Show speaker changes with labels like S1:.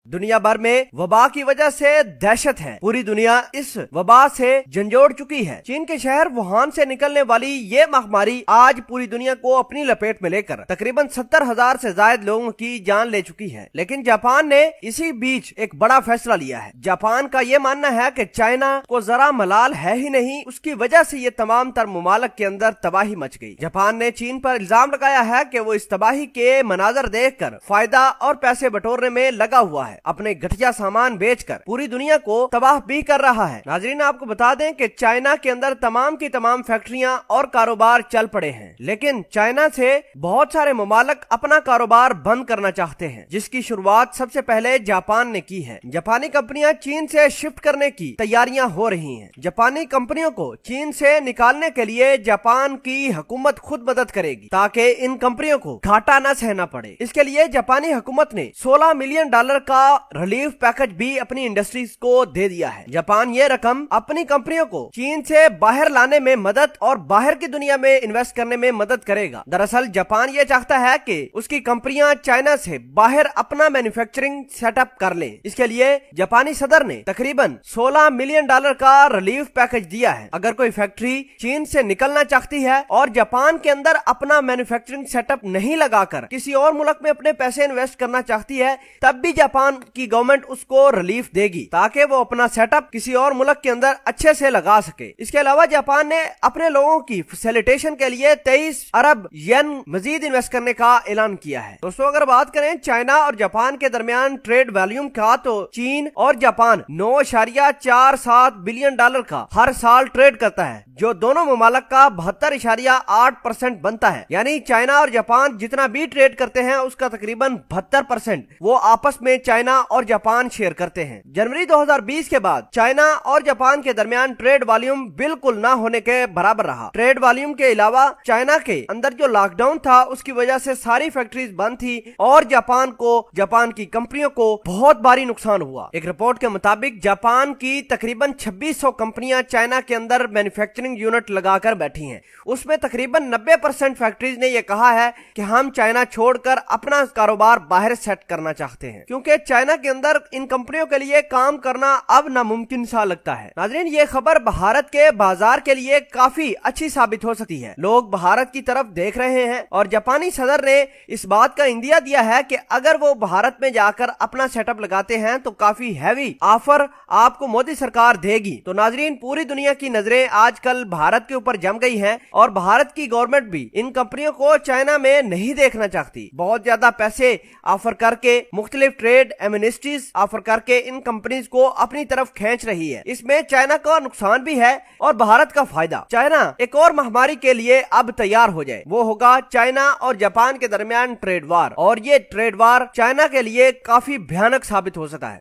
S1: दुनिया भर में वबा की वजह से दहशत है। पूरी दुनिया इस वबा से झंझोड़ चुकी है। चीन के शहर वुहान से निकलने वाली ये महामारी आज पूरी दुनिया को अपनी लपेट में लेकर तकरीबन 70,000 से ज्यादा लोगों की जान ले चुकी है। लेकिन जापान ने इसी बीच एक बड़ा फैसला लिया है। जापान का ये मानना है कि चाइना को जरा मलाल है ही नहीं, उसकी वजह से ये तमाम तर मुमालिक के अंदर तबाही मच गई। जापान ने चीन पर इल्जाम लगाया है कि वो इस तबाही के मनाजर देखकर फायदा और पैसे बटोरने में लगा हुआ है, अपने घटिया सामान बेचकर पूरी दुनिया को तबाह भी कर रहा है। नाजरीन, आपको बता दें कि चाइना के अंदर तमाम की तमाम फैक्ट्रियां और कारोबार चल पड़े हैं, लेकिन चाइना से बहुत सारे मुमालिक अपना कारोबार बंद करना चाहते हैं, जिसकी शुरुआत सबसे पहले जापान ने की है। जापानी कंपनियां चीन से शिफ्ट करने की तैयारियां हो रही हैं। जापानी कंपनियों को चीन से निकालने के लिए जापान की हुकूमत खुद मदद करेगी ताकि इन कंपनियों को घाटा न सहना पड़े। इसके लिए जापानी हुकूमत ने $16 मिलियन का रिलीफ पैकेज भी अपनी इंडस्ट्रीज को दे दिया है। जापान ये रकम अपनी कंपनियों को चीन से बाहर लाने में मदद और बाहर की दुनिया में इन्वेस्ट करने में मदद करेगा। दरअसल जापान ये चाहता है कि उसकी कंपनियां चाइना से बाहर अपना मैन्युफैक्चरिंग सेटअप कर लें। इसके लिए जापानी सदर ने तकरीबन $16 मिलियन का रिलीफ पैकेज दिया है। अगर कोई फैक्ट्री चीन से निकलना चाहती है और जापान के अंदर अपना मैन्युफैक्चरिंग सेटअप नहीं लगाकर किसी और मुल्क में अपने पैसे इन्वेस्ट करना चाहती है, तब भी जापान की गवर्नमेंट उसको रिलीफ देगी ताकि वो अपना सेटअप किसी और मुल्क के अंदर अच्छे से लगा सके। इसके अलावा जापान ने अपने लोगों की फैसिलिटेशन के लिए 23 अरब येन मजीद इन्वेस्ट करने का ऐलान किया है। दोस्तों, अगर बात करें चाइना और जापान के दरमियान ट्रेड वॉल्यूम का, तो चीन और जापान $9.47 बिलियन का हर साल ट्रेड करता है, जो दोनों मुमालिक का 72.8% बनता है। यानी चाइना और जापान जितना भी ट्रेड करते हैं उसका तकरीबन 72% वो आपस में चाइना और जापान शेयर करते हैं। जनवरी 2020 के बाद चाइना और जापान के दरमियान ट्रेड वॉल्यूम बिल्कुल ना होने के बराबर रहा। ट्रेड वॉल्यूम के अलावा चाइना के अंदर जो लॉकडाउन था उसकी वजह से सारी फैक्ट्रीज बंद थी और जापान की कंपनियों को बहुत भारी नुकसान हुआ। एक रिपोर्ट के मुताबिक जापान की तकरीबन 2600 कंपनियां चाइना के अंदर मैन्युफैक्चरिंग यूनिट लगाकर बैठी हैं। उसमें तकरीबन 90% फैक्ट्रीज ने यह कहा है कि हम चाइना छोड़कर अपना कारोबार बाहर सेट करना चाहते हैं, क्योंकि चाइना के अंदर इन कंपनियों के लिए काम करना अब नामुमकिन सा लगता है। नाज़रीन, ये खबर भारत के बाजार के लिए काफी अच्छी साबित हो सकती है। लोग भारत की तरफ देख रहे हैं और जापानी सदर ने इस बात का इंदिया दिया है कि अगर वो भारत में जाकर अपना सेटअप लगाते हैं तो काफी हैवी ऑफर आपको मोदी सरकार देगी। तो नाज़रीन, पूरी दुनिया की नजरें आजकल भारत के ऊपर जम गई हैं और भारत की गवर्नमेंट भी इन कंपनियों को चाइना में नहीं देखना चाहती। बहुत ज्यादा पैसे ऑफर करके, मुख्तलिफ ट्रेड एमनेस्टीज ऑफर करके इन कंपनीज को अपनी तरफ खींच रही है। इसमें चाइना का नुकसान भी है और भारत का फायदा। चाइना एक और महामारी के लिए अब तैयार हो जाए, वो होगा चाइना और जापान के दरमियान ट्रेड वार, और ये ट्रेड वार चाइना के लिए काफी भयानक साबित हो सकता है।